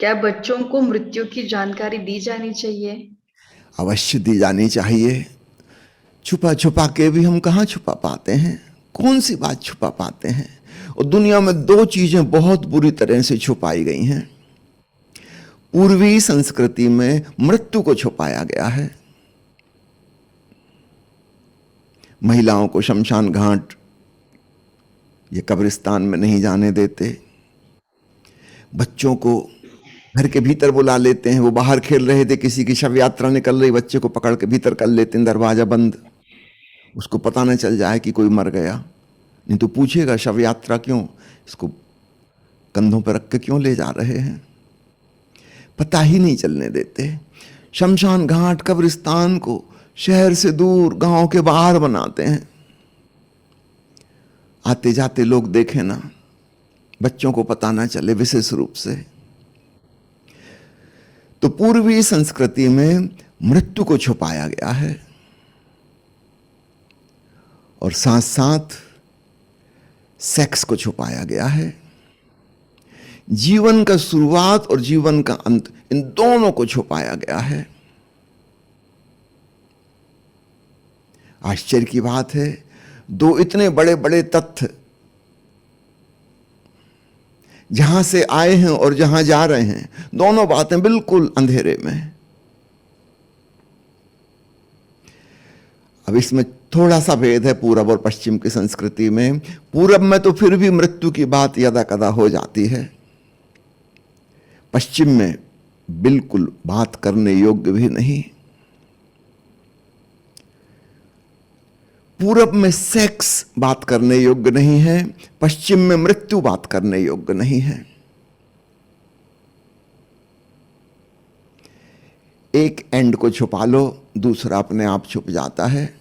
क्या बच्चों को मृत्यु की जानकारी दी जानी चाहिए? अवश्य दी जानी चाहिए। छुपा छुपा के भी हम कहाँ छुपा पाते हैं, कौन सी बात छुपा पाते हैं। और दुनिया में दो चीजें बहुत बुरी तरह से छुपाई गई हैं। पूर्वी संस्कृति में मृत्यु को छुपाया गया है। महिलाओं को शमशान घाट या कब्रिस्तान में नहीं जाने देते। बच्चों को घर के भीतर बुला लेते हैं। वो बाहर खेल रहे थे, किसी की शव यात्रा निकल रही, बच्चे को पकड़ के भीतर कर लेते हैं, दरवाजा बंद, उसको पता न चल जाए कि कोई मर गया। नहीं तो पूछेगा शव यात्रा क्यों, इसको कंधों पर रख के क्यों ले जा रहे हैं। पता ही नहीं चलने देते। शमशान घाट कब्रिस्तान को शहर से दूर, गांव के बाहर बनाते हैं। आते जाते लोग देखें ना, बच्चों को पता ना चले विशेष रूप से। तो पूर्वी संस्कृति में मृत्यु को छुपाया गया है और साथ साथ सेक्स को छुपाया गया है। जीवन का शुरुआत और जीवन का अंत, इन दोनों को छुपाया गया है। आश्चर्य की बात है, दो इतने बड़े बड़े तथ्य जहां से आए हैं और जहां जा रहे हैं, दोनों बातें बिल्कुल अंधेरे में। अब इसमें थोड़ा सा भेद है पूरब और पश्चिम की संस्कृति में। पूरब में तो फिर भी मृत्यु की बात यदा कदा हो जाती है, पश्चिम में बिल्कुल बात करने योग्य भी नहीं। पूरब में सेक्स बात करने योग्य नहीं है, पश्चिम में मृत्यु बात करने योग्य नहीं है। एक एंड को छुपा लो, दूसरा अपने आप छुप जाता है।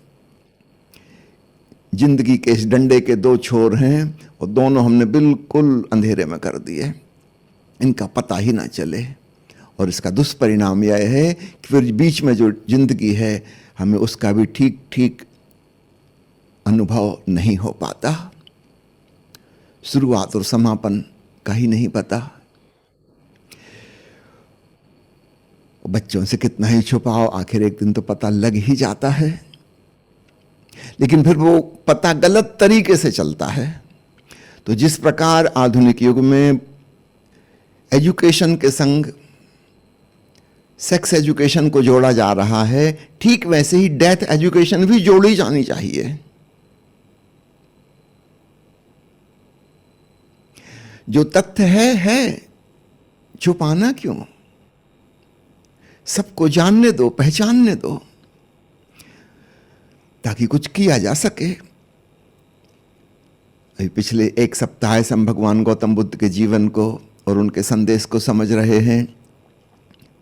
जिंदगी के इस डंडे के दो छोर हैं और दोनों हमने बिल्कुल अंधेरे में कर दिए, इनका पता ही ना चले। और इसका दुष्परिणाम यह है कि फिर बीच में जो जिंदगी है, हमें उसका भी ठीक ठीक अनुभव नहीं हो पाता। शुरुआत और समापन का ही नहीं पता। बच्चों से कितना ही छुपाओ, आखिर एक दिन तो पता लग ही जाता है। लेकिन फिर वो पता गलत तरीके से चलता है। तो जिस प्रकार आधुनिक युग में एजुकेशन के संग सेक्स एजुकेशन को जोड़ा जा रहा है, ठीक वैसे ही डेथ एजुकेशन भी जोड़ी जानी चाहिए। जो तथ्य है, छुपाना क्यों? सबको जानने दो, पहचानने दो, ताकि कुछ किया जा सके। अभी पिछले एक सप्ताह से हम भगवान गौतम बुद्ध के जीवन को और उनके संदेश को समझ रहे हैं।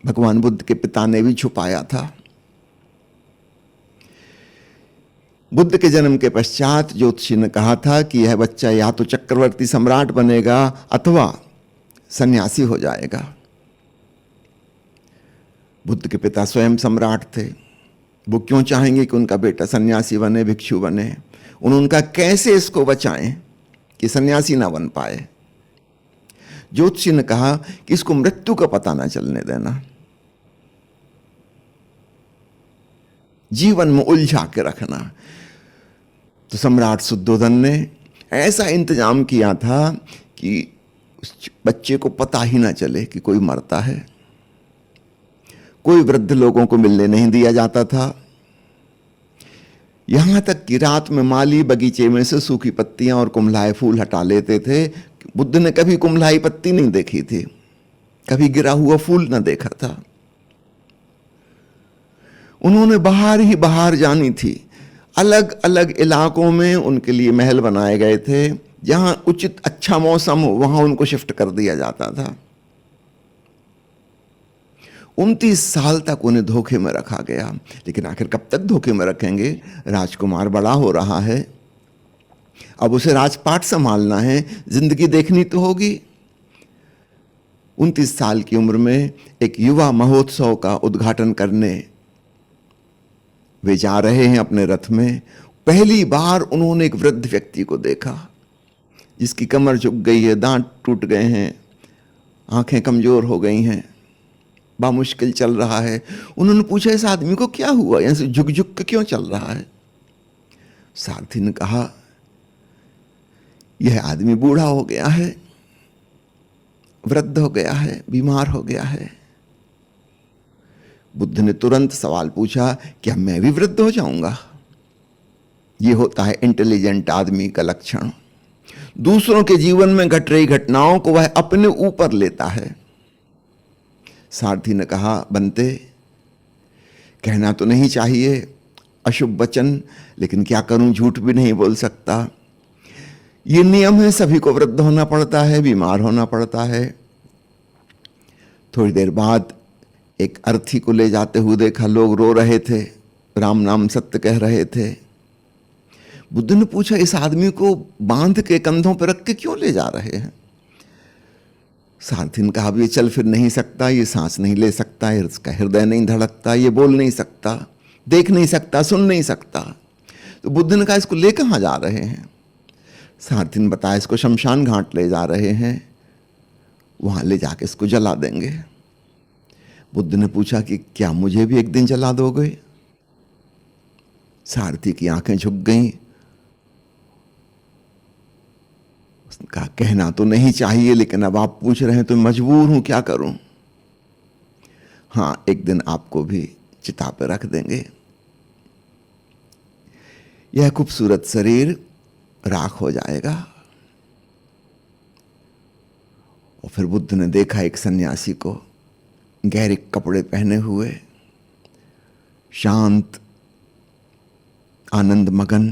भगवान बुद्ध के पिता ने भी छुपाया था। बुद्ध के जन्म के पश्चात ज्योतिषी ने कहा था कि यह बच्चा या तो चक्रवर्ती सम्राट बनेगा अथवा सन्यासी हो जाएगा। बुद्ध के पिता स्वयं सम्राट थे, वो क्यों चाहेंगे कि उनका बेटा सन्यासी बने, भिक्षु बने। उनका कैसे इसको बचाएं कि सन्यासी ना बन पाए। ज्योतिषी ने कहा कि इसको मृत्यु का पता ना चलने देना, जीवन में उलझा के रखना। तो सम्राट शुद्धोधन ने ऐसा इंतजाम किया था कि उस बच्चे को पता ही ना चले कि कोई मरता है। कोई वृद्ध लोगों को मिलने नहीं दिया जाता था। यहां तक कि रात में माली बगीचे में से सूखी पत्तियां और कुम्हलाए फूल हटा लेते थे। बुद्ध ने कभी कुम्हलाई पत्ती नहीं देखी थी, कभी गिरा हुआ फूल ना देखा था। उन्होंने बाहर ही बाहर जानी थी। अलग अलग इलाकों में उनके लिए महल बनाए गए थे, जहां उचित अच्छा मौसम हो वहां उनको शिफ्ट कर दिया जाता था। 29 साल तक उन्हें धोखे में रखा गया। लेकिन आखिर कब तक धोखे में रखेंगे? राजकुमार बड़ा हो रहा है, अब उसे राजपाट संभालना है, जिंदगी देखनी तो होगी। 29 साल की उम्र में एक युवा महोत्सव का उद्घाटन करने वे जा रहे हैं अपने रथ में। पहली बार उन्होंने एक वृद्ध व्यक्ति को देखा, जिसकी कमर झुक गई है, दांत टूट गए हैं, आंखें कमजोर हो गई हैं, बामुश्किल चल रहा है। उन्होंने पूछा इस आदमी को क्या हुआ, ऐसे झुक झुक के क्यों चल रहा है? सारथी ने कहा यह आदमी बूढ़ा हो गया है, वृद्ध हो गया है, बीमार हो गया है। बुद्ध ने तुरंत सवाल पूछा, क्या मैं भी वृद्ध हो जाऊंगा? यह होता है इंटेलिजेंट आदमी का लक्षण। दूसरों के जीवन में घट रही घटनाओं को वह अपने ऊपर लेता है। सारथी ने कहा, बनते, कहना तो नहीं चाहिए अशुभ वचन, लेकिन क्या करूं, झूठ भी नहीं बोल सकता। ये नियम है, सभी को वृद्ध होना पड़ता है, बीमार होना पड़ता है। थोड़ी देर बाद एक अर्थी को ले जाते हुए देखा, लोग रो रहे थे, राम नाम सत्य कह रहे थे। बुद्ध ने पूछा, इस आदमी को बांध के कंधों पर रख के क्यों ले जा रहे हैं? सारथी ने कहा, ये चल फिर नहीं सकता, ये सांस नहीं ले सकता, इसका हृदय नहीं धड़कता, ये बोल नहीं सकता, देख नहीं सकता, सुन नहीं सकता। तो बुद्ध ने कहा, इसको ले कहाँ जा रहे हैं? सारथी ने बताया, इसको शमशान घाट ले जा रहे हैं, वहां ले जाके इसको जला देंगे। बुद्ध ने पूछा कि क्या मुझे भी एक दिन जला दोगे? सारथी की आंखें झुक गईं। उसने कहा, कहना तो नहीं चाहिए, लेकिन अब आप पूछ रहे हैं तो मजबूर हूं, क्या करूं? हां, एक दिन आपको भी चिता पर रख देंगे। यह खूबसूरत शरीर राख हो जाएगा। और फिर बुद्ध ने देखा एक सन्यासी को, गहरे कपड़े पहने हुए, शांत, आनंद मगन।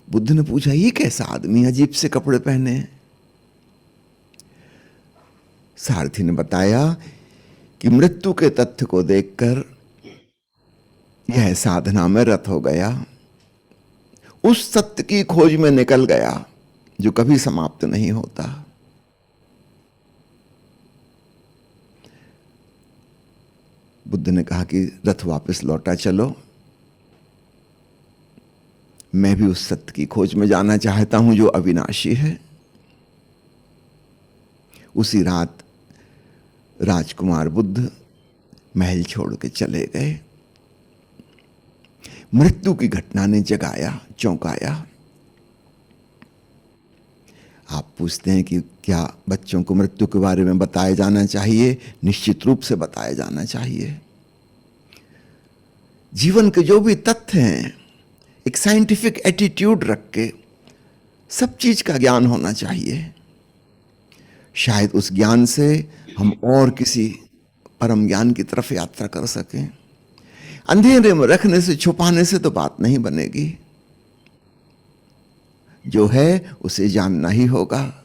बुद्ध ने पूछा, ये कैसा आदमी, अजीब से कपड़े पहने? सारथी ने बताया कि मृत्यु के तथ्य को देखकर यह साधना में रत हो गया, उस सत्य की खोज में निकल गया जो कभी समाप्त नहीं होता। बुद्ध ने कहा कि रथ वापस लौटा चलो, मैं भी उस सत्य की खोज में जाना चाहता हूं जो अविनाशी है। उसी रात राजकुमार बुद्ध महल छोड़ के चले गए। मृत्यु की घटना ने जगाया, चौंकाया। आप पूछते हैं कि क्या बच्चों को मृत्यु के बारे में बताया जाना चाहिए? निश्चित रूप से बताया जाना चाहिए। जीवन के जो भी तथ्य हैं, एक साइंटिफिक एटीट्यूड रख के सब चीज का ज्ञान होना चाहिए। शायद उस ज्ञान से हम और किसी परम ज्ञान की तरफ यात्रा कर सकें। अंधेरे में रखने से, छुपाने से तो बात नहीं बनेगी। जो है उसे जानना ही होगा।